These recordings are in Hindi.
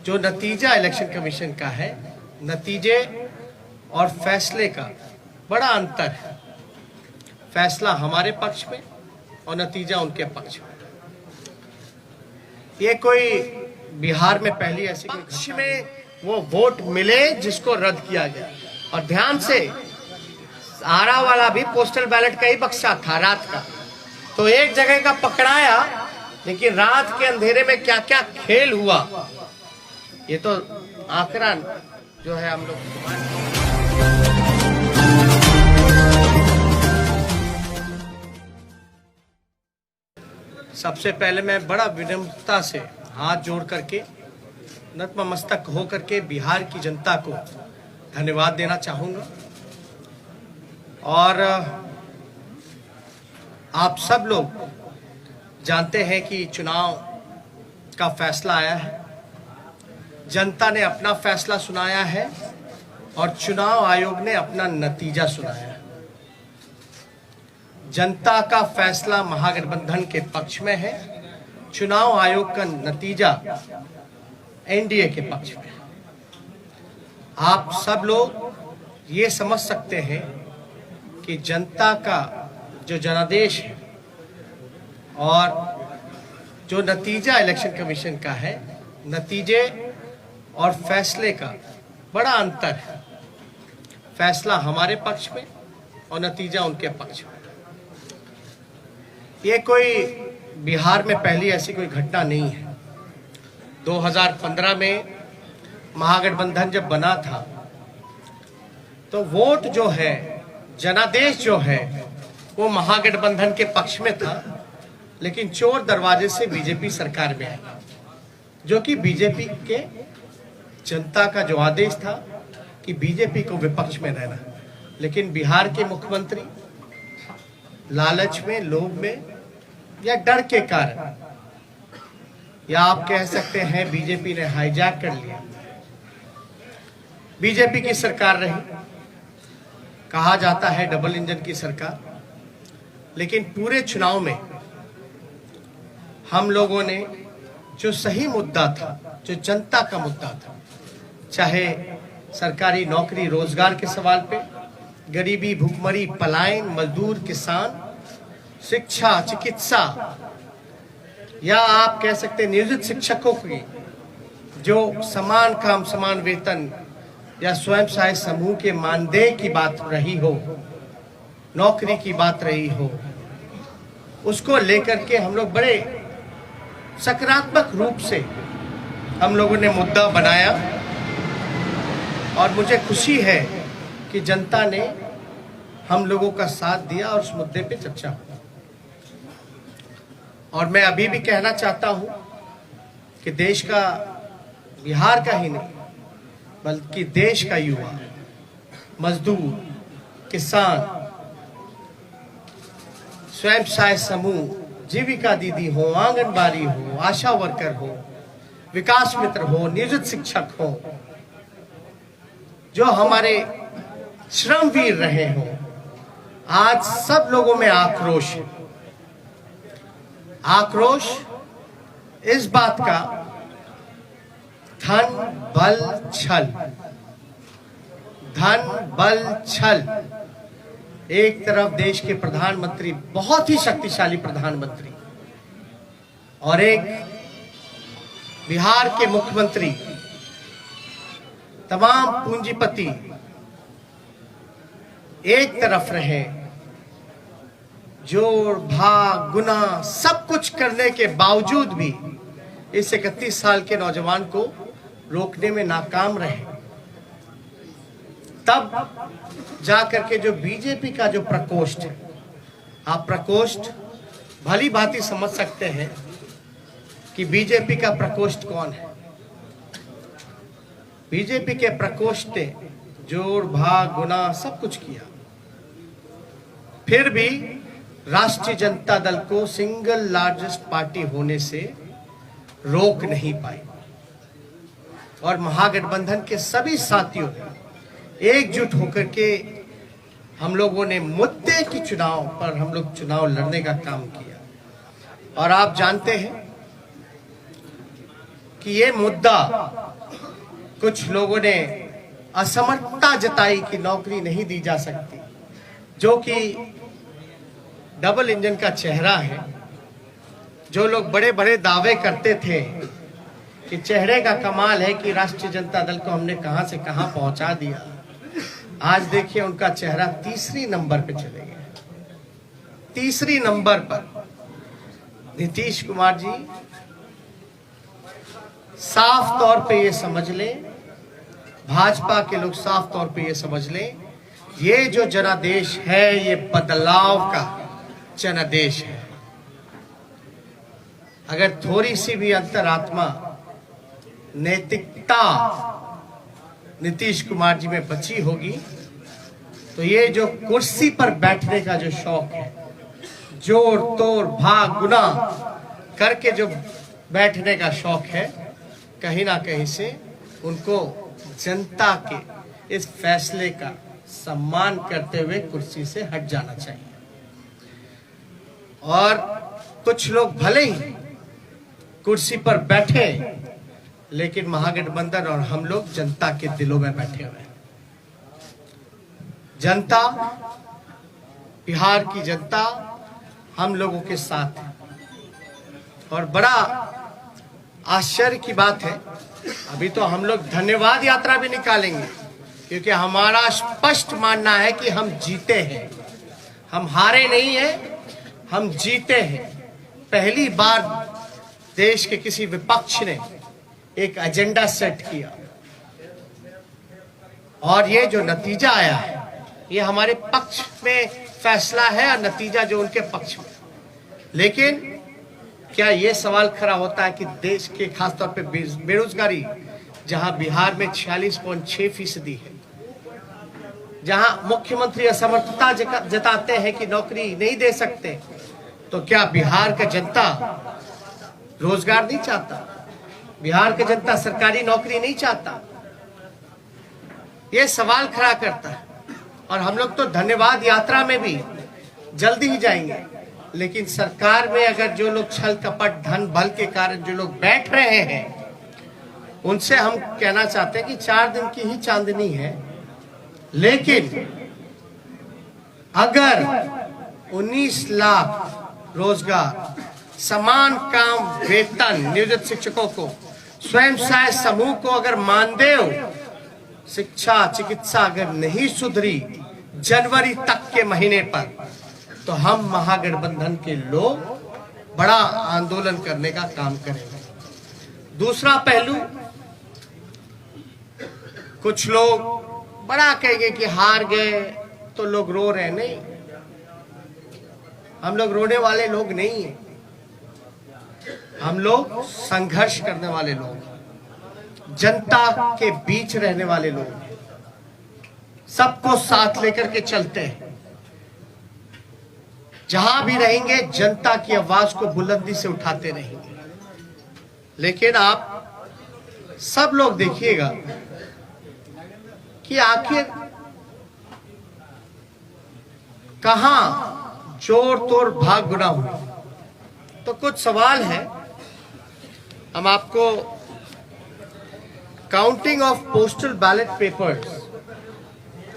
जो नतीजा इलेक्शन कमीशन का है, नतीजे और फैसले का बड़ा अंतर है। फैसला हमारे पक्ष में और नतीजा उनके पक्ष में। ये कोई बिहार में पहली ऐसी पक्ष में वो वोट मिले जिसको रद्द किया गया। और ध्यान से, आरा वाला भी पोस्टल बैलेट का ही बक्सा था रात का, तो एक जगह का पकड़ाया, लेकिन रात के अंधेरे में क्या क्या खेल हुआ ये तो आंकड़ा जो है हम लोग। सबसे पहले मैं बड़ा विनम्रता से हाथ जोड़ करके नतमस्तक हो करके बिहार की जनता को धन्यवाद देना चाहूँगा। और आप सब लोग जानते हैं कि चुनाव का फैसला आया है, जनता ने अपना फैसला सुनाया है और चुनाव आयोग ने अपना नतीजा सुनाया है। जनता का फैसला महागठबंधन के पक्ष में है, चुनाव आयोग का नतीजा एनडीए के पक्ष में है। आप सब लोग ये समझ सकते हैं कि जनता का जो जनादेश है और जो नतीजा इलेक्शन कमीशन का है, नतीजे और फैसले का बड़ा अंतर है। फैसला हमारे पक्ष में और नतीजा उनके पक्ष में। ये कोई बिहार में पहली ऐसी कोई घटना नहीं है। 2015 में महागठबंधन जब बना था तो वोट जो है, जनादेश जो है, वो महागठबंधन के पक्ष में था, लेकिन चोर दरवाजे से बीजेपी सरकार में आई, जो कि बीजेपी के जनता का जो आदेश था कि बीजेपी को विपक्ष में रहना। लेकिन बिहार के मुख्यमंत्री लालच में, लोभ में या डर के कारण, या आप कह सकते हैं बीजेपी ने हाईजैक कर लिया। बीजेपी की सरकार रही, कहा जाता है डबल इंजन की सरकार, लेकिन पूरे चुनाव में हम लोगों ने जो सही मुद्दा था, जो जनता का मुद्दा था, चाहे सरकारी नौकरी रोजगार के सवाल पे, गरीबी, भूखमरी, पलायन, मजदूर, किसान, शिक्षा, चिकित्सा, या आप कह सकते हैं नियोजित शिक्षकों की जो समान काम समान वेतन, या स्वयं सहायता समूह के मानदेय की बात रही हो, नौकरी की बात रही हो, उसको लेकर के हम लोग बड़े सकारात्मक रूप से हम लोगों ने मुद्दा बनाया। और मुझे खुशी है कि जनता ने हम लोगों का साथ दिया और उस मुद्दे पे चर्चा हुई। और मैं अभी भी कहना चाहता हूं कि देश का, बिहार का ही नहीं बल्कि देश का युवा, मजदूर, किसान, स्वयं सहायता समूह, जीविका दीदी हो, आंगनबाड़ी हो, आशा वर्कर हो, विकास मित्र हो, नियोजित शिक्षक हो, जो हमारे श्रमवीर रहे हो, आज सब लोगों में आक्रोश है। आक्रोश इस बात का, धन बल छल, धन बल छल। एक तरफ देश के प्रधानमंत्री, बहुत ही शक्तिशाली प्रधानमंत्री, और एक बिहार के मुख्यमंत्री, तमाम पूंजीपति एक तरफ रहे, जोड़ भाग गुना सब कुछ करने के बावजूद भी इस 31 साल के नौजवान को रोकने में नाकाम रहे। तब जाकर के जो बीजेपी का जो प्रकोष्ठ है, आप प्रकोष्ठ भली भांति समझ सकते हैं कि बीजेपी का प्रकोष्ठ कौन है। बीजेपी के प्रकोष्ठ ने जोड़ भाग गुना सब कुछ किया, फिर भी राष्ट्रीय जनता दल को सिंगल लार्जेस्ट पार्टी होने से रोक नहीं पाई। और महागठबंधन के सभी साथियों ने एकजुट होकर के हम लोगों ने मुद्दे की चुनाव पर हम लोग चुनाव लड़ने का काम किया। और आप जानते हैं कि ये मुद्दा कुछ लोगों ने असमर्थता जताई कि नौकरी नहीं दी जा सकती, जो कि डबल इंजन का चेहरा है। जो लोग बड़े बड़े दावे करते थे कि चेहरे का कमाल है कि राष्ट्रीय जनता दल को हमने कहां से कहां पहुंचा दिया, आज देखिए उनका चेहरा तीसरी नंबर पे चले गए। तीसरी नंबर पर नीतीश कुमार जी, साफ तौर पे ये समझ लें, भाजपा के लोग साफ तौर पे ये समझ लें, ये जो जनादेश है ये बदलाव का जनादेश है। अगर थोड़ी सी भी अंतरात्मा नैतिकता नीतीश कुमार जी में बची होगी तो ये जो कुर्सी पर बैठने का जो शौक है, जोड़ तोड़ भाग गुना करके जो बैठने का शौक है, कहीं ना कहीं से उनको जनता के इस फैसले का सम्मान करते हुए कुर्सी से हट जाना चाहिए। और कुछ लोग भले ही कुर्सी पर बैठे, लेकिन महागठबंधन और हम लोग जनता के दिलों में बैठे हुए हैं। जनता, बिहार की जनता हम लोगों के साथ है। और बड़ा आश्चर्य की बात है, अभी तो हम लोग धन्यवाद यात्रा भी निकालेंगे, क्योंकि हमारा स्पष्ट मानना है कि हम जीते हैं, हम हारे नहीं हैं, हम जीते हैं। पहली बार देश के किसी विपक्ष ने एक एजेंडा सेट किया और ये जो नतीजा आया है ये हमारे पक्ष में फैसला है और नतीजा जो उनके पक्ष में। लेकिन क्या ये सवाल खड़ा होता है कि देश के खासतौर पे बेरोजगारी, जहां बिहार में 46.6% है, जहां मुख्यमंत्री असमर्थता जताते हैं कि नौकरी नहीं दे सकते, तो क्या बिहार का जनता रोजगार नहीं चाहता? बिहार का जनता सरकारी नौकरी नहीं चाहता? ये सवाल खड़ा करता है। और हम लोग तो धन्यवाद यात्रा में भी जल्दी ही जाएंगे, लेकिन सरकार में अगर जो लोग छल कपट धन बल के कारण जो लोग बैठ रहे हैं, उनसे हम कहना चाहते हैं कि 4 दिन की ही चांदनी है, लेकिन अगर 19 लाख रोजगार, समान काम वेतन नियोजित शिक्षकों को, स्वयं सहायता समूह को अगर मानदेय, शिक्षा चिकित्सा अगर नहीं सुधरी जनवरी तक के महीने पर, तो हम महागठबंधन के लोग बड़ा आंदोलन करने का काम करेंगे। दूसरा पहलू, कुछ लोग बड़ा कहेंगे कि हार गए तो लोग रो रहे। नहीं, हम लोग रोने वाले लोग नहीं हैं, हम लोग संघर्ष करने वाले लोग, जनता के बीच रहने वाले लोग, सबको साथ लेकर के चलते हैं। जहां भी रहेंगे जनता की आवाज को बुलंदी से उठाते रहेंगे। लेकिन आप सब लोग देखिएगा कि आखिर कहां जोड़ तोड़ भाग गुना हुआ। तो कुछ सवाल है, हम आपको counting of postal ballot papers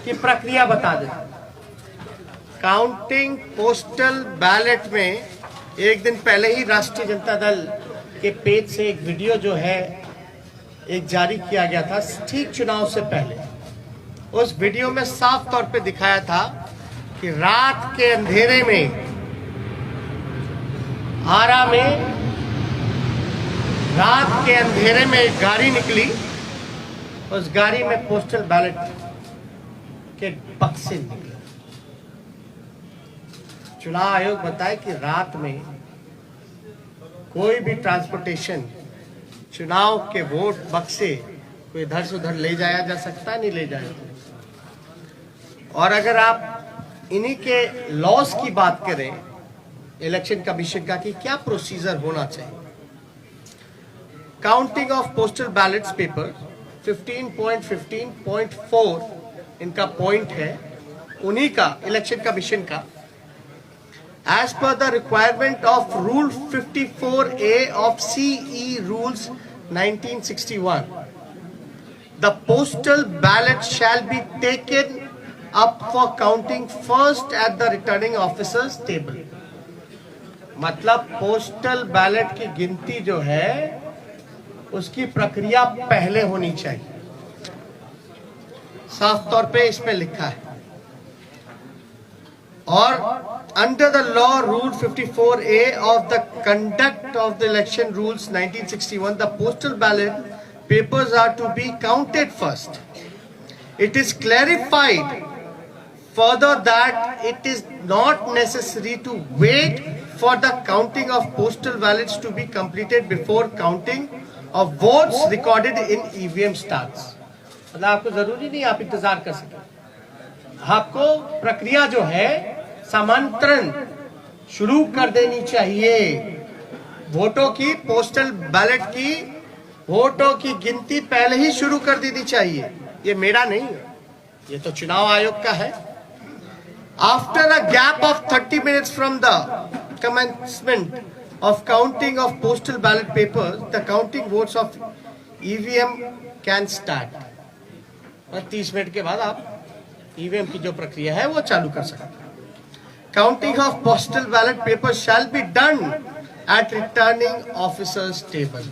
की प्रक्रिया बता दें। काउंटिंग पोस्टल बैलेट में एक दिन पहले ही राष्ट्रीय जनता दल के पेज से एक वीडियो जो है एक जारी किया गया था, ठीक चुनाव से पहले। उस वीडियो में साफ तौर पे दिखाया था कि रात के अंधेरे में आरा में रात के अंधेरे में एक गाड़ी निकली, उस गाड़ी में पोस्टल बैलेट के बक्से निकले। चुनाव आयोग बताए कि रात में कोई भी ट्रांसपोर्टेशन, चुनाव के वोट बक्से कोई इधर से उधर ले जाया जा सकता, नहीं ले जाया। और अगर आप इन्हीं के लॉस की बात करें इलेक्शन कमीशन का कि क्या प्रोसीजर होना चाहिए, counting of postal ballets paper 15.15.4 इनका पॉइंट है, उन्हीं का इलेक्शन कमीशन का। As per the requirement of Rule 54A of CE Rules 1961, the postal ballot shall be taken up for counting first at the returning officer's table. मतलब पोस्टल बैलेट की गिनती जो है उसकी प्रक्रिया पहले होनी चाहिए, साफ तौर पे इसमें लिखा है। और under the law rule 54A of the conduct of the election rules 1961, the postal ballot papers are to be counted first. It is clarified further that it is not necessary to wait for the counting of postal ballots to be completed before counting of votes recorded in EVM starts. मतलब आपको जरूरी नहीं आप इंतजार कर सके, आपको प्रक्रिया जो है समांतरण शुरू कर देनी चाहिए। वोटों की, पोस्टल बैलेट की वोटों की गिनती पहले ही शुरू कर देनी चाहिए। ये मेरा नहीं है, ये तो चुनाव आयोग का है। After a gap of 30 minutes from the commencement of counting of postal ballot papers, the counting votes of EVM can start. और 30 मिनट के बाद आप EVM की जो प्रक्रिया है वो चालू कर सकते हैं। Counting of postal ballot papers shall be done at returning officer's table.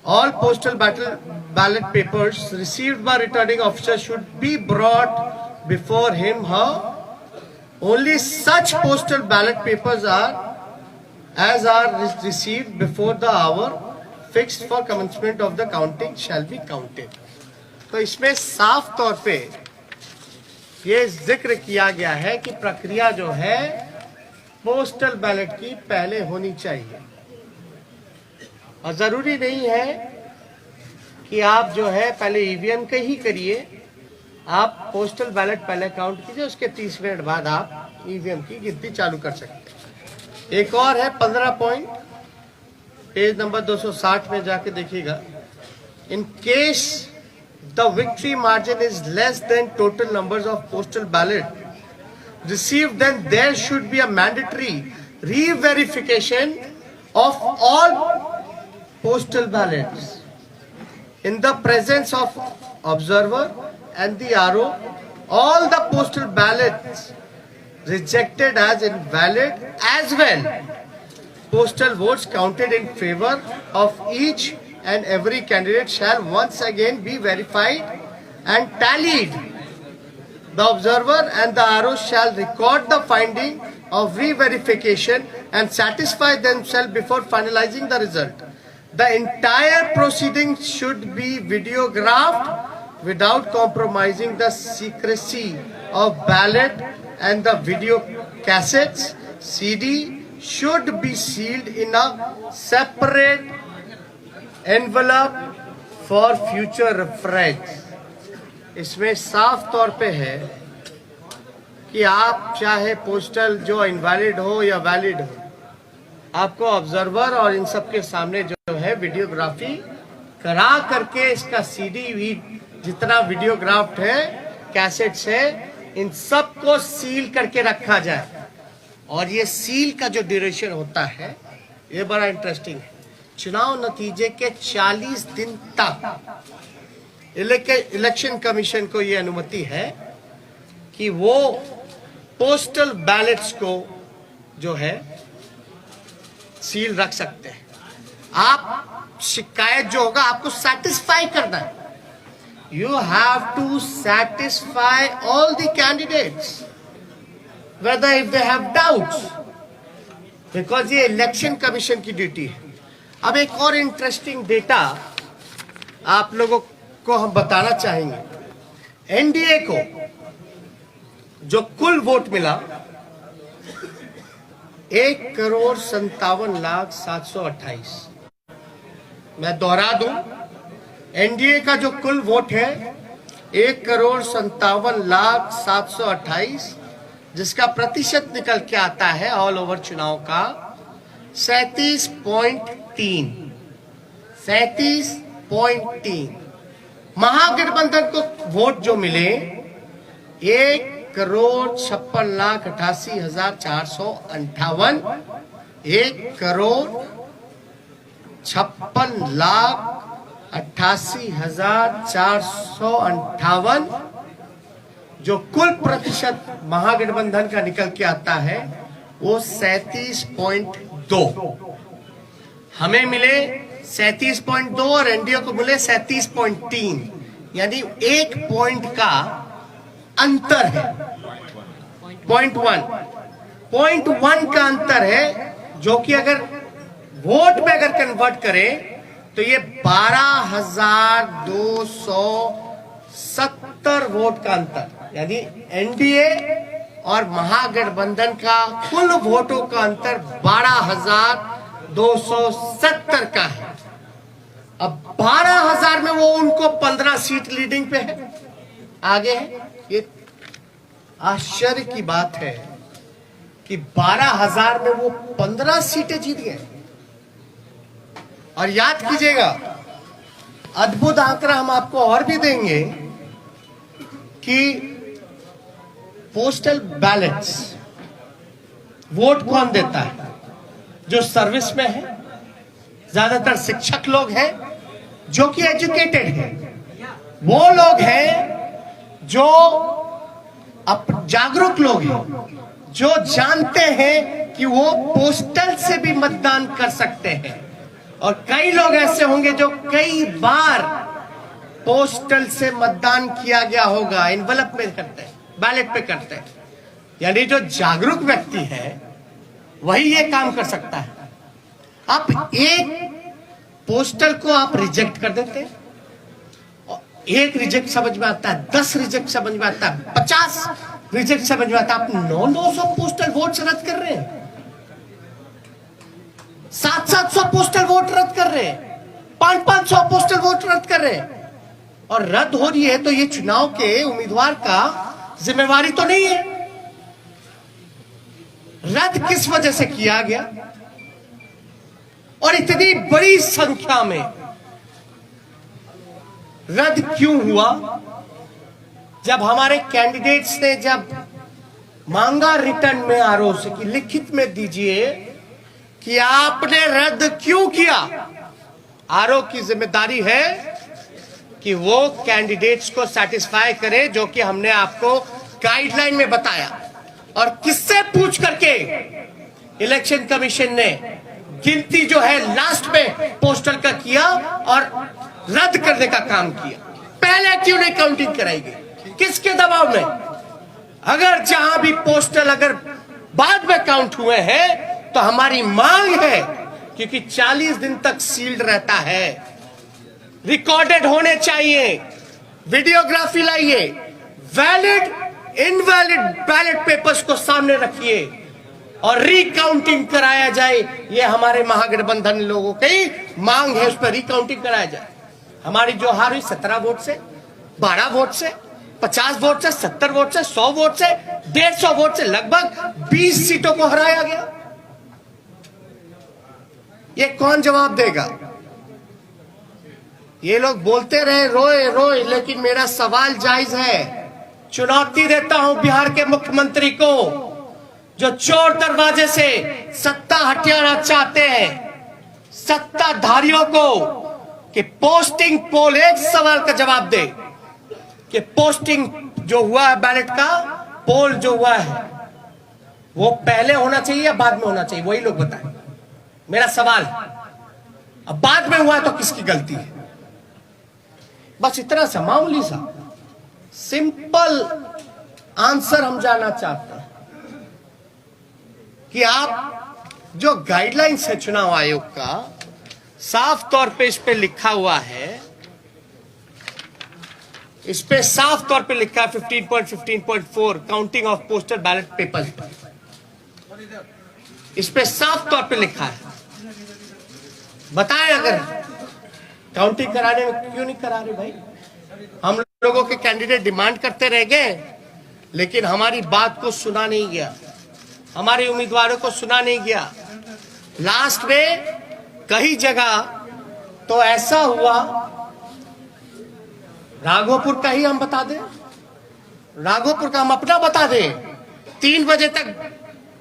All postal ballot papers received by returning officer should be brought before him, her. Only such postal ballot papers are received before the hour fixed for commencement of the counting shall be counted. तो इसमें साफ तौर पे ये जिक्र किया गया है कि प्रक्रिया जो है पोस्टल बैलेट की पहले होनी चाहिए, और जरूरी नहीं है कि आप जो है पहले ईवीएम के ही करिए, आप पोस्टल बैलेट पहले काउंट कीजिए, उसके 30 मिनट बाद आप ईवीएम की गिनती चालू कर सकते हैं। एक और है 15 पॉइंट, पेज नंबर 260 में जाके देखिएगा। In case the victory margin is less than total numbers of postal ballot received, then there should be a mandatory reverification of all postal ballots in the presence of observer and the RO. All the postal ballots rejected as invalid, as well postal votes counted in favor of each and every candidate shall once again be verified and tallied. The observer and the RO shall record the finding of re-verification and satisfy themselves before finalizing the result. The entire proceeding should be videographed without compromising the secrecy of ballot, and the video cassettes CD should be sealed in a separate envelope for future reference. इसमें साफ तौर पे है कि आप चाहे पोस्टल जो इनवैलिड हो या वैलिड हो, आपको ऑब्जर्वर और इन सब के सामने जो है वीडियोग्राफी करा करके इसका सीडी भी जितना वीडियोग्राफ्ट है, कैसेट्स है, इन सब को सील करके रखा जाए। और ये सील का जो ड्यूरेशन होता है ये बड़ा इंटरेस्टिंग है। चुनाव नतीजे के 40 दिन तक इलेक्शन कमीशन को ये अनुमति है कि वो पोस्टल बैलेट्स को जो है सील रख सकते हैं। आप शिकायत जो होगा आपको सेटिस्फाई करना है। You have to satisfy all the candidates whether if they have doubts, because ये इलेक्शन कमीशन की ड्यूटी है। अब एक और इंटरेस्टिंग डेटा आप लोगों को हम बताना चाहेंगे। एनडीए को जो कुल वोट मिला 1,57,728। मैं दोहरा दूं, एनडीए का जो कुल वोट है 1,57,728, जिसका प्रतिशत निकल के आता है ऑल ओवर चुनाव का 37.3। महागठबंधन को वोट जो मिले 1,56,88,458, 1,56,88,458 56,88,458 जो कुल प्रतिशत महागठबंधन का निकल के आता है वो 37.2 हमें मिले 37.2 और एनडीए को मिले 37.3 यानी 1 पॉइंट का अंतर है। 0.1 का अंतर है जो कि अगर वोट में अगर कन्वर्ट करें तो ये 12,270 वोट का अंतर यानी एनडीए और महागठबंधन का कुल वोटों का अंतर 12,270 का है। अब 12,000 में वो उनको 15 सीट लीडिंग पे है, आगे है। ये आश्चर्य की बात है कि 12,000 में वो 15 सीटें जीत गए। और याद कीजिएगा, अद्भुत आंकड़ा हम आपको और भी देंगे कि पोस्टल बैलेट्स वोट कौन देता है? जो सर्विस में है, ज्यादातर शिक्षक लोग हैं जो कि एजुकेटेड हैं, वो लोग हैं जो जागरूक लोग हैं, जो जानते हैं कि वो पोस्टल से भी मतदान कर सकते हैं। और कई लोग ऐसे होंगे जो कई बार पोस्टल से मतदान किया गया होगा, एनवलप में करते हैं, बैलेट पे करते हैं। यानी जो जागरूक व्यक्ति है वही ये काम कर सकता है। आप एक पोस्टल को आप रिजेक्ट कर देते हैं, एक रिजेक्ट समझ में आता है, 10 रिजेक्ट समझ में आता है, 50 रिजेक्ट समझ में आता है। आप 900 पोस्टल वोट रद्द कर रहे हैं, 700 पोस्टल वोट रद्द कर रहे हैं, 500 पोस्टल वोट रद्द कर रहे हैं। और रद्द हो रही है तो ये चुनाव के उम्मीदवार का जिम्मेवारी तो नहीं है। रद्द किस वजह से किया गया और इतनी बड़ी संख्या में रद्द क्यों हुआ? जब हमारे कैंडिडेट्स ने जब मांगा रिटर्न में आरओ से कि लिखित में दीजिए कि आपने रद्द क्यों किया, आरओ की जिम्मेदारी है कि वो कैंडिडेट्स को सेटिस्फाई करे जो कि हमने आपको गाइडलाइन में बताया। और किससे पूछ करके इलेक्शन कमीशन ने गिनती जो है लास्ट में पोस्टल का किया और रद्द करने का काम किया? पहले क्यों नहीं काउंटिंग कराई गई? किसके दबाव में? अगर जहां भी पोस्टल अगर बाद में काउंट हुए हैं तो हमारी मांग है, क्योंकि 40 दिन तक सील्ड रहता है, रिकॉर्डेड होने चाहिए, वीडियोग्राफी लाइए, वैलिड इनवैलिड बैलेट पेपर्स को सामने रखिए और रिकाउंटिंग कराया जाए। ये हमारे महागठबंधन लोगों की मांग है, उस पर रिकाउंटिंग कराया जाए। हमारी जो हार हुई 17 वोट से, 12 वोट से, 50 वोट से, 70 वोट से, 100 वोट से, 150 वोट से लगभग 20 सीटों को हराया गया। ये कौन जवाब देगा? ये लोग बोलते रहे रोए रोए, लेकिन मेरा सवाल जायज है। चुनौती देता हूं बिहार के मुख्यमंत्री को, जो चोर दरवाजे से सत्ता हटियाना चाहते हैं, सत्ताधारियों को, कि पोस्टिंग पोल, एक सवाल का जवाब दे कि पोस्टिंग जो हुआ है बैलेट का, पोल जो हुआ है वो पहले होना चाहिए या बाद में होना चाहिए? वही लोग बताएं। मेरा सवाल, अब बाद में हुआ तो किसकी गलती है? बस इतना सा मामूली सा सिंपल आंसर हम जानना चाहते हैं कि आप जो गाइडलाइंस है चुनाव आयोग का, साफ तौर पे इस पे लिखा हुआ है, इस पे साफ तौर पे लिखा है 15.15.4 counting of postal ballot papers, इस पे साफ तौर पे लिखा है। बताएं अगर काउंटिंग कराने में क्यों नहीं करा रहे भाई? हम लोगों के कैंडिडेट डिमांड करते रह गए, लेकिन हमारी बात को सुना नहीं गया, हमारे उम्मीदवारों को सुना नहीं गया। लास्ट में कई जगह तो ऐसा हुआ, राघोपुर का ही हम बता दें, राघोपुर का हम अपना बता दें, 3 बजे तक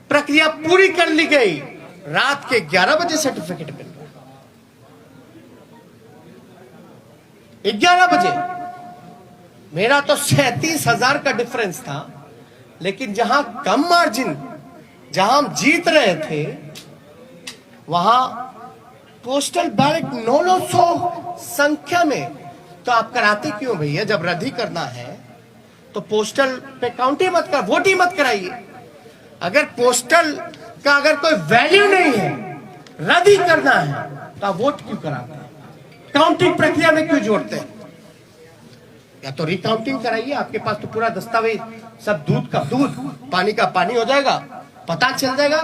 प्रक्रिया पूरी कर ली गई, रात के 11 बजे सर्टिफिकेट मिल गया। 11 बजे मेरा तो 37,000 का डिफरेंस था, लेकिन जहां कम मार्जिन, जहां हम जीत रहे थे, वहां पोस्टल बैलेट 900 संख्या में। तो आप कराते क्यों भैया? जब रद्द ही करना है तो पोस्टल पे काउंट ही मत कर, वोट ही मत कराइए। अगर पोस्टल का अगर कोई वैल्यू नहीं है, रद्द ही करना है, तो आप वोट क्यों कराते हैं? काउंटिंग प्रक्रिया में क्यों जोड़ते हैं? या तो रिकाउंटिंग कराइए, आपके पास तो पूरा दस्तावेज, सब दूध का दूध, पानी का पानी हो जाएगा, पता चल जाएगा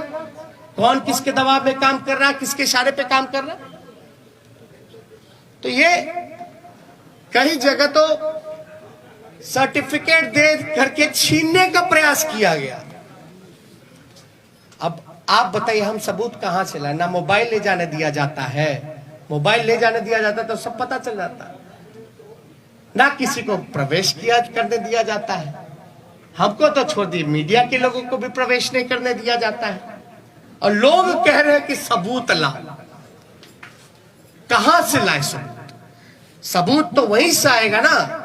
कौन किसके दबाव में काम कर रहा है, किसके इशारे पे काम कर रहा है। तो ये कई जगह तो सर्टिफिकेट दे करके छीनने का प्रयास किया गया। अब आप बताइए, हम सबूत कहां से लाए? ना मोबाइल ले जाने दिया जाता है, मोबाइल ले जाने दिया जाता तो सब पता चल जाता, ना किसी को प्रवेश किया करने दिया जाता है। हमको तो छोड़ दी, मीडिया के लोगों को भी प्रवेश नहीं करने दिया जाता है। और लोग कह रहे हैं कि सबूत ला। कहां से लाए सबूत? सबूत तो वहीं से आएगा ना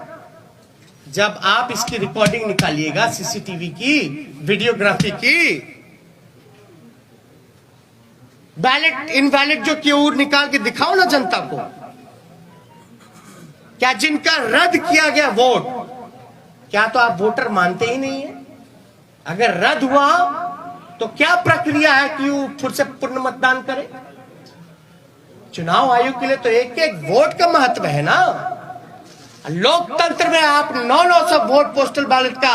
जब आप इसकी रिकॉर्डिंग निकालिएगा, सीसीटीवी की, वीडियोग्राफी की। बैलेट इनवैलिड जो क्यों निकाल के दिखाओ ना जनता को। क्या जिनका रद्द किया गया वोट, क्या तो आप वोटर मानते ही नहीं है? अगर रद्द हुआ तो क्या प्रक्रिया है कि वो फिर से पूर्ण मतदान करे? चुनाव आयोग के लिए तो एक एक वोट का महत्व है ना। लोकतंत्र में आप 900 वोट पोस्टल बैलेट का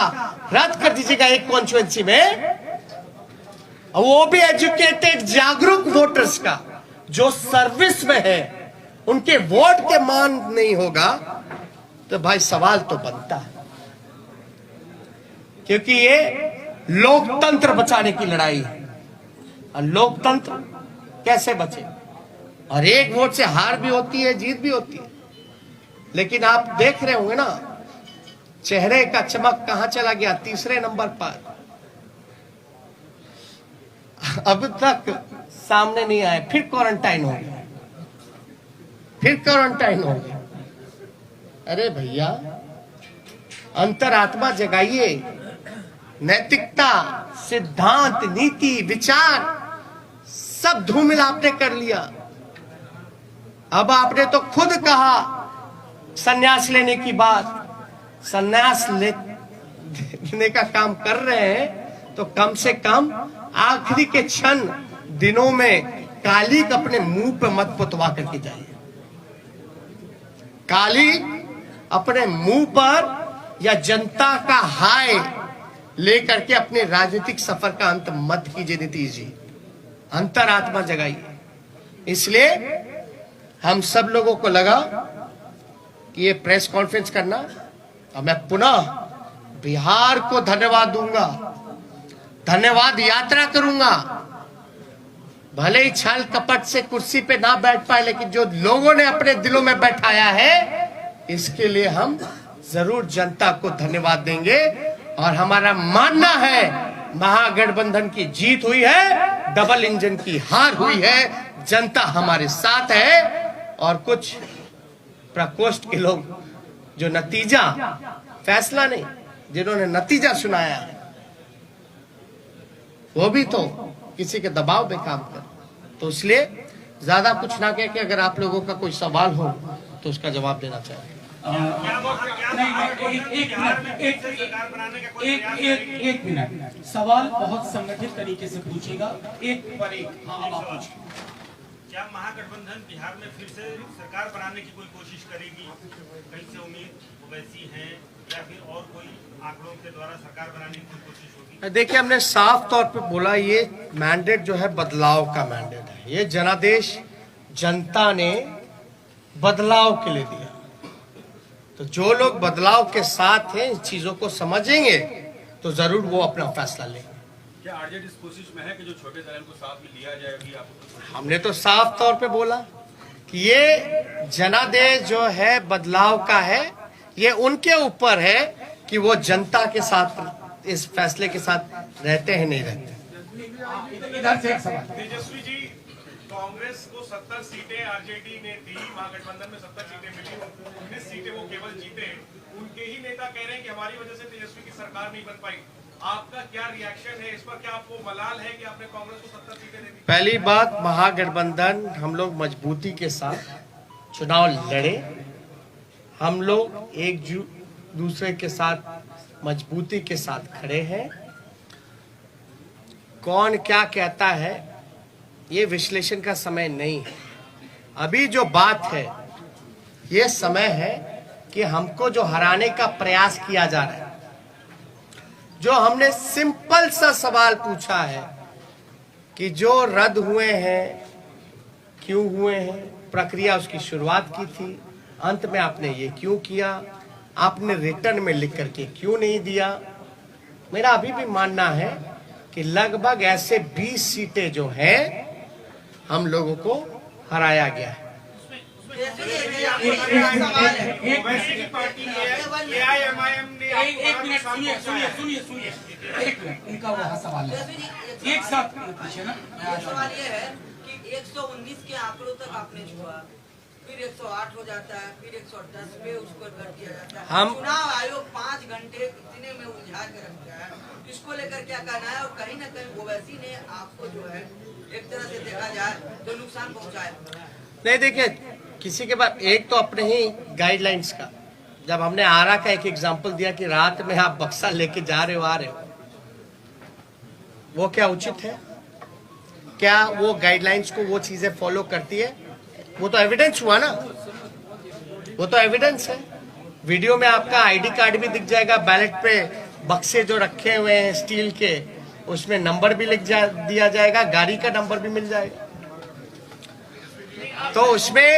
रद्द कर दीजिएगा एक कॉन्स्टिट्यूएंसी में, और वो भी एजुकेटेड जागरूक वोटर्स का, जो सर्विस में है, उनके वोट के मान नहीं होगा, तो भाई सवाल तो बनता है। क्योंकि ये लोकतंत्र बचाने की लड़ाई है, और लोकतंत्र कैसे बचे? और एक वोट से हार भी होती है, जीत भी होती है। लेकिन आप देख रहे होंगे ना, चेहरे का चमक कहां चला गया? तीसरे नंबर पर। अब तक सामने नहीं आए, फिर क्वारंटाइन हो गया, फिर क्वारंटाइन हो गया। अरे भैया, अंतरात्मा जगाइए। नैतिकता, सिद्धांत, नीति, विचार सब धूमिल आपने कर लिया। अब आपने तो खुद कहा संन्यास लेने की बात। संन्यास लेने का काम कर रहे हैं तो कम से कम आखिरी के क्षण दिनों में काली अपने मुंह पे मत पुतवा करके जाइए। काली अपने मुंह पर या जनता का हाय लेकर के अपने राजनीतिक सफर का अंत मत कीजिए नीतीश जी। अंतरात्मा जगाइए। इसलिए हम सब लोगों को लगा कि ये प्रेस कॉन्फ्रेंस करना, और मैं पुनः बिहार को धन्यवाद दूंगा, धन्यवाद यात्रा करूंगा। भले ही छल कपट से कुर्सी पे ना बैठ पाए, लेकिन जो लोगों ने अपने दिलों में बैठाया है, इसके लिए हम जरूर जनता को धन्यवाद देंगे। और हमारा मानना है महागठबंधन की जीत हुई है, डबल इंजन की हार हुई है, जनता हमारे साथ है। और कुछ प्रकोष्ठ के लोग जो नतीजा, फैसला नहीं, जिन्होंने नतीजा सुनाया, वो भी तो किसी के दबाव में काम कर। तो इसलिए ज्यादा कुछ ना कह के, अगर आप लोगों का कोई सवाल हो तो उसका जवाब देना चाहिए। एक मिनट, सवाल बहुत संगठित तरीके से पूछेगा, एक पर एक। हाँ, आप पूछिए। क्या महागठबंधन बिहार में फिर से सरकार बनाने की कोई कोशिश करेगी? कहीं से उम्मीद वैसी है, या फिर और कोई आंकड़ों के द्वारा सरकार बनाने की कोई कोशिश होगी? देखिए, हमने साफ तौर पे बोला, ये मैंडेट जो है बदलाव का मैंडेट है। ये जनादेश जनता ने बदलाव के लिए दिया। तो जो लोग बदलाव के साथ हैं, इस चीजों को समझेंगे तो जरूर वो अपना फैसला लेंगे। क्या आरजेडी इस कोशिश में है कि जो छोटे दल को साथ में लिया जाए? अभी हमने तो साफ तौर पे बोला कि ये जनादेश जो है बदलाव का है। ये उनके ऊपर है कि वो जनता के साथ, इस फैसले के साथ रहते हैं नहीं रहते। इधर से एक सवाल। तेजस्वी जी, कांग्रेस को 70 सीटें आरजेडी ने दी, महागठबंधन में 70 सीटें मिली, 19 गठबंधन जीते, उनके ही नेता कह रहे हैं कि हमारी वजह से तेजस्वी की सरकार नहीं बन पाई। आपका क्या रिएक्शन है इस पर? क्या आपको मलाल है कि आपने कांग्रेस को 70 सीटें दे दी? पहली बात, महागठबंधन हम लोग मजबूती के साथ चुनाव लड़े, हम लोग एक दूसरे के साथ मजबूती के साथ खड़े हैं। कौन क्या कहता है ये विश्लेषण का समय नहीं है। अभी जो बात है, ये समय है कि हमको जो हराने का प्रयास किया जा रहा है, जो हमने सिंपल सा सवाल पूछा है कि जो रद्द हुए हैं क्यों हुए हैं, प्रक्रिया उसकी शुरुआत की थी, अंत में आपने ये क्यों किया, आपने रिटर्न में लिख करके क्यों नहीं दिया। मेरा अभी भी मानना है कि लगभग ऐसे 20 सीटें जो हैं हम लोगों को हराया गया है। ओवैसी की पार्टी एआईएमआईएम ने एक मिनट सुनिए एक मिनट, इनका वह सवाल है, एक साथ पूछे ना। सवाल ये है कि 119 के आंकड़ों तक आपने छुआ, फिर 108 हो जाता है, फिर 110 पे उसको कर दिया जाता है। चुनाव आयोग 5 घंटे इतने में उलझा के रखता है, इसको लेकर क्या कहना है? और कहीं ना कहीं ओवैसी ने आपको जो है एक तरह से देखा जाए तो नुकसान पहुंचाया। नहीं, देखिए, किसी के पास एक तो अपने ही गाइडलाइंस का, जब हमने आरा का एक एग्जांपल दिया कि रात में आप बक्सा लेके जा रहे हो आ रहे हो, वो क्या उचित है? क्या वो गाइडलाइंस को वो चीजें फॉलो करती है? वो तो एविडेंस हुआ ना, वो तो एविडेंस है। वीडियो में आपका आईडी कार्ड भी दिख जाएगा, बैलेट पे बक्से जो रखे हुए हैं स्टील के, उसमें नंबर भी दिया जाएगा, गाड़ी का नंबर भी मिल जाएगा। तो उसमें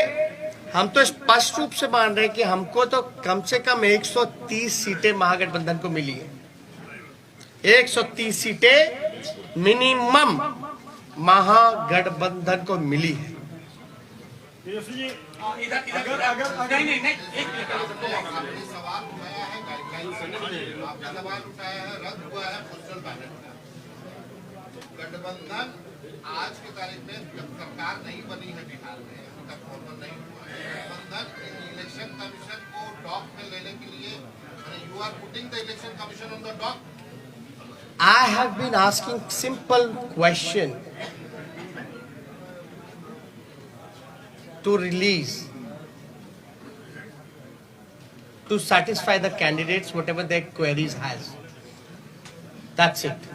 हम तो स्पष्ट रूप से मान रहे हैं कि हमको तो कम से कम 130 सीटें महागठबंधन को मिली है। 130 सीटें मिनिमम महागठबंधन को मिली है। सवाल उठाया है गाइडलाइन, आपने सवाल उठाया है रद्द हुआ है पोस्टल बैलेट। गठबंधन आज की तारीख में जब सरकार नहीं बनी है बिहार में, अभी तक फॉर्मल नहीं हुआ है, गठबंधन इलेक्शन कमीशन को डॉक में लेने के लिए, you are putting the election commission on the dock. I have been asking simple question to release, to satisfy the candidates whatever their queries has. That's it.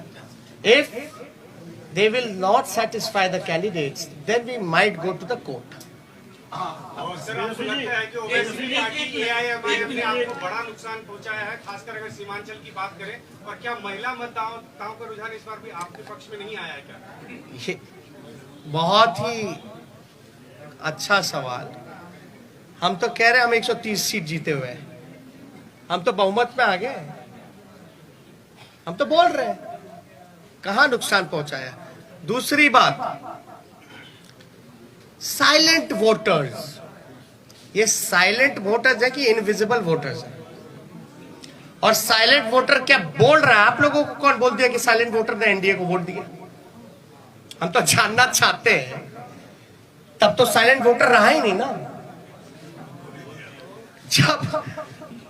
If they will not satisfy the candidates, then we might go to the court. और सर, आपको लगता है कि ओवैसी पार्टी एआईएमआईएम ने आपको बड़ा नुकसान पहुंचाया है, खासकर अगर सीमांचल की बात करें? और क्या महिला मतदाताओं का रुझान इस बार भी आपके पक्ष में नहीं आया है क्या? ये बहुत ही अच्छा सवाल। हम तो कह रहे हैं हम 130 सीट जीते हुए हैं, हम तो बहुमत में आ गए, हम तो बोल रहे हैं कहां नुकसान पहुंचाया। दूसरी बात, साइलेंट वोटर्स, ये साइलेंट वोटर्स है कि इनविजिबल वोटर्स है? और साइलेंट वोटर क्या बोल रहा है? आप लोगों को कौन बोल दिया कि साइलेंट वोटर ने एनडीए को वोट दिया? हम तो जानना चाहते हैं। तब तो साइलेंट वोटर रहा ही नहीं ना। जब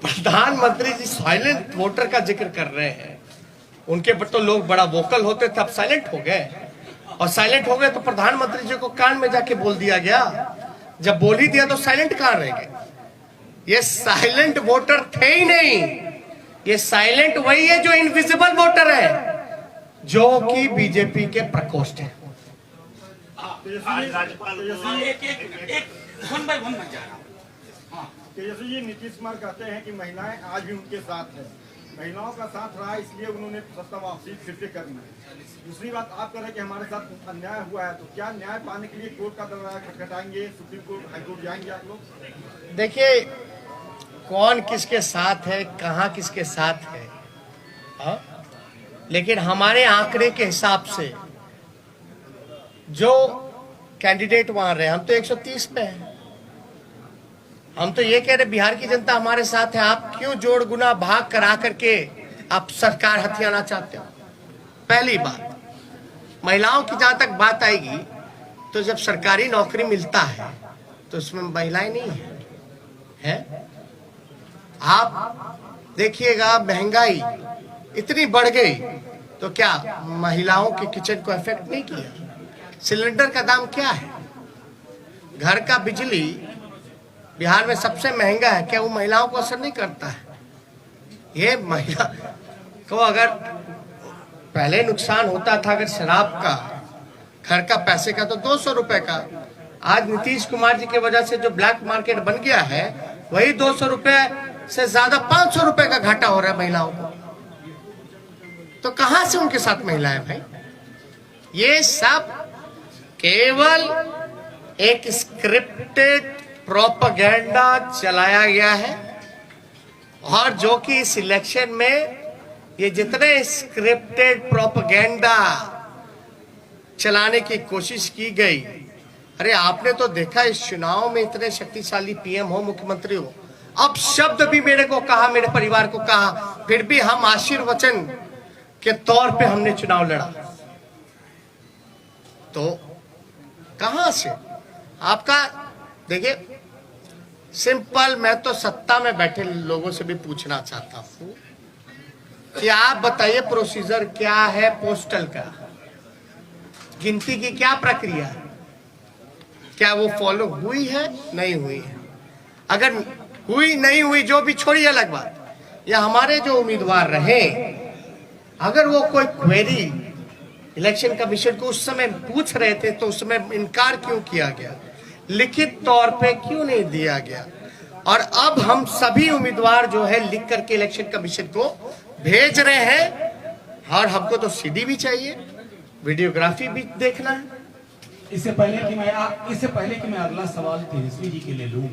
प्रधानमंत्री जी साइलेंट वोटर का जिक्र कर रहे हैं, उनके पर तो लोग बड़ा वोकल होते थे, अब साइलेंट हो गए। और साइलेंट हो गए तो प्रधानमंत्री जी को कान में जाके बोल दिया गया। जब बोल ही दिया तो साइलेंट कहां रह गए? ये साइलेंट वोटर थे ही नहीं, ये साइलेंट वही है जो इनविजिबल वोटर है, जो कि बीजेपी के प्रकोष्ठ है। तेजस्वी जी, नीतीश कुमार कहते हैं कि महिलाएं आज भी उनके साथ हैं, महिलाओं का साथ रहा इसलिए उन्होंने सत्ता वापसी फिर से करनी है। दूसरी बात, आप कह रहे हैं कि हमारे साथ अन्याय हुआ है, तो क्या न्याय पाने के लिए कोर्ट का दरवाजा खटखटाएंगे, सुप्रीम कोर्ट, हाईकोर्ट जाएंगे आप लोग? देखिए, कौन किसके साथ है, कहां किसके साथ है, हा? लेकिन हमारे आंकड़े के हिसाब से जो कैंडिडेट वहां रहे, हम तो 130 पे हैं। हम तो ये कह रहे बिहार की जनता हमारे साथ है। आप क्यों जोड़ गुना भाग करा करके आप सरकार हथियाना चाहते हो? पहली बात, महिलाओं की जहां तक बात आएगी, तो जब सरकारी नौकरी मिलता है तो उसमें महिलाएं नहीं है? आप देखिएगा महंगाई इतनी बढ़ गई तो क्या महिलाओं के किचन को इफेक्ट नहीं किया? सिलेंडर का दाम क्या है? घर का बिजली बिहार में सबसे महंगा है, क्या वो महिलाओं को असर नहीं करता है? ये महिला को अगर पहले नुकसान होता था अगर शराब का, घर का पैसे का, तो 200 रुपए का, आज नीतीश कुमार जी की वजह से जो ब्लैक मार्केट बन गया है वही 200 रुपए से ज्यादा 500 रुपए का घाटा हो रहा है महिलाओं को। तो कहां से उनके साथ महिलाएं भाई? ये सब केवल एक स्क्रिप्टेड प्रोपेगेंडा चलाया गया है, और जो कि इस इलेक्शन में ये जितने स्क्रिप्टेड प्रोपेगेंडा चलाने की कोशिश की गई, अरे आपने तो देखा इस चुनाव में इतने शक्तिशाली पीएम हो, मुख्यमंत्री हो, अब शब्द भी मेरे को कहा, मेरे परिवार को कहा, फिर भी हम आशीर्वचन के तौर पे हमने चुनाव लड़ा। तो कहां से आपका? देखिए सिंपल, मैं तो सत्ता में बैठे लोगों से भी पूछना चाहता हूं कि आप बताइए प्रोसीजर क्या है पोस्टल का, गिनती की क्या प्रक्रिया है, क्या वो फॉलो हुई है नहीं हुई है? अगर हुई नहीं हुई जो भी छोड़िए अलग बात, या हमारे जो उम्मीदवार रहे अगर वो कोई क्वेरी इलेक्शन कमीशन को उस समय पूछ रहे थे तो उस समय इनकार क्यों किया गया, लिखित तौर पे क्यों नहीं दिया गया? और अब हम सभी उम्मीदवार जो है लिख करके इलेक्शन कमीशन को भेज रहे हैं, और हमको तो सीडी भी चाहिए, वीडियोग्राफी भी देखना है। इससे पहले कि मैं अगला सवाल तेजस्वी जी के लिए लूं,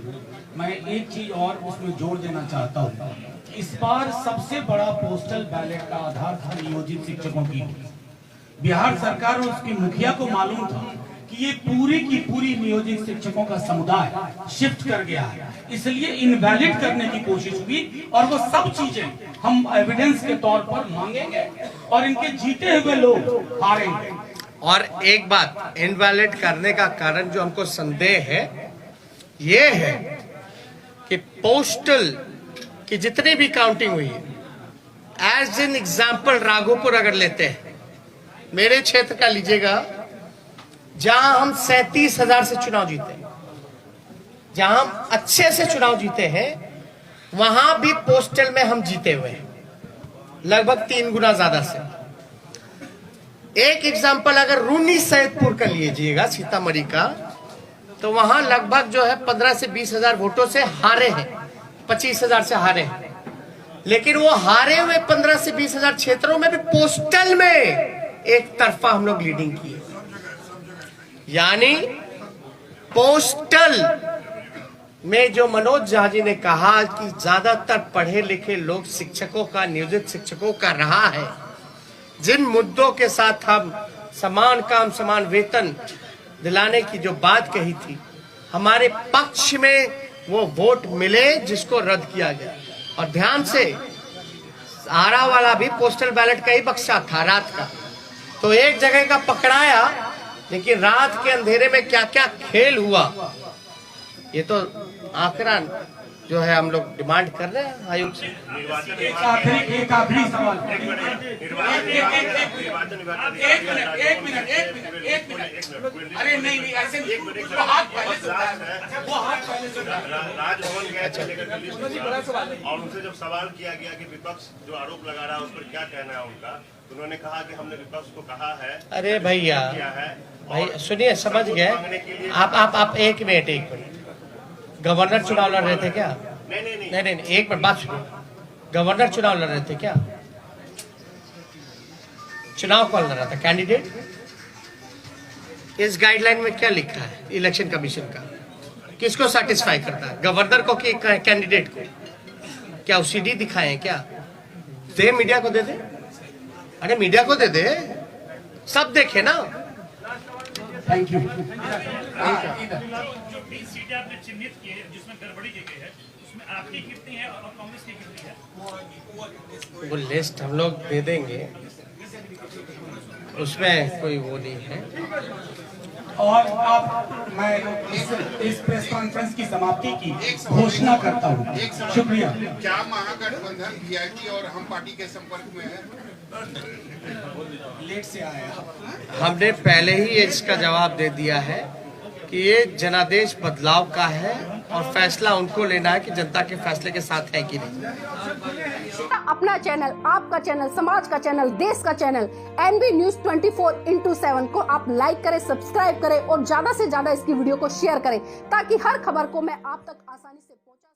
मैं एक चीज और उसमें जोड़ देना चाहता हूं। इस बार सबसे बड़ा पोस्टल बैलेट का आधार था नियोजित शिक्षकों की। बिहार सरकार और उसकी मुखिया को मालूम था कि ये पूरी की पूरी नियोजित शिक्षकों का समुदाय शिफ्ट कर गया है, इसलिए इनवैलिड करने की कोशिश हुई, और वो सब चीजें हम एविडेंस के तौर पर मांगेंगे और इनके जीते हुए लोग हारेंगे। और एक बात, इनवैलिड करने का कारण जो हमको संदेह है ये है कि पोस्टल की जितनी भी काउंटिंग हुई है, एज एन एग्जाम्पल राघोपुर अगर लेते हैं, मेरे क्षेत्र का लीजिएगा, जहां हम 37,000 से चुनाव जीते, जहां हम अच्छे से चुनाव जीते हैं, वहां भी पोस्टल में हम जीते हुए हैं लगभग 3 गुना ज्यादा से। एक एग्जाम्पल अगर रूनी सैदपुर का लीजिएगा सीतामढ़ी का, तो वहां लगभग जो है 15 से 20,000 वोटों से हारे हैं, 25,000 से हारे हैं, लेकिन वो हारे हुए 15 से 20,000 क्षेत्रों में भी पोस्टल में एक तरफा हम लोग लीडिंग किए। यानी पोस्टल में जो मनोज झा जी ने कहा कि ज्यादातर पढ़े लिखे लोग शिक्षकों का, नियोजित शिक्षकों का रहा है, जिन मुद्दों के साथ हम समान काम समान वेतन दिलाने की जो बात कही थी, हमारे पक्ष में वो वोट मिले जिसको रद्द किया गया। और ध्यान से, आरा वाला भी पोस्टल बैलेट का ही बक्सा था रात का, तो एक जगह का पकड़ाया, लेकिन रात के अंधेरे में क्या क्या खेल हुआ, ये तो आंकड़ा जो है हम लोग डिमांड कर रहे हैं आयोग से। एक आखिरी सवाल। एक मिनट। अरे नहीं ऐसे वो हाथ पहले से राजभवन गए थे और उनसे जब सवाल किया गया कि विपक्ष जो आरोप लगा रहा है उस पर क्या कहना है उनका, तो उन्होंने कहा कि हमने विपक्ष को कहा है। अरे भैया भाई सुनिए, समझ गए आप। एक मिनट, गवर्नर चुनाव लड़ रहे थे क्या? नहीं, एक मिनट बात सुनिए। गवर्नर चुनाव लड़ रहे थे क्या? चुनाव कौन लड़ रहा था? कैंडिडेट। इस गाइडलाइन में क्या लिखा है इलेक्शन कमीशन का? किसको सेटिस्फाई करता है, गवर्नर को कि कैंडिडेट को? क्या वो सीडी दिखाए क्या? दे मीडिया को दे दे, अरे मीडिया को दे दे, सब देखे ना। Thank you. सीटें आपने चिन्हित की है जिसमें गड़बड़ी की गई है, उसमें आपकी कितनी है और कांग्रेस की कितनी है? वो लिस्ट हम लोग दे देंगे, उसमें कोई वो नहीं है। और अब मैं इस प्रेस कॉन्फ्रेंस की समाप्ति की घोषणा करता हूँ। शुक्रिया। क्या महागठबंधन वीआईपी और हम पार्टी के संपर्क में है? लेट से आया। हमने पहले ही इसका जवाब दे दिया है कि ये जनादेश बदलाव का है और फैसला उनको लेना है कि जनता के फैसले के साथ है कि नहीं। अपना चैनल, आपका चैनल, समाज का चैनल, देश का चैनल NB News 24/7 को आप लाइक करें, सब्सक्राइब करें और ज्यादा से ज्यादा इसकी वीडियो को शेयर करें ताकि हर खबर को मैं आप तक आसानी से पहुंचा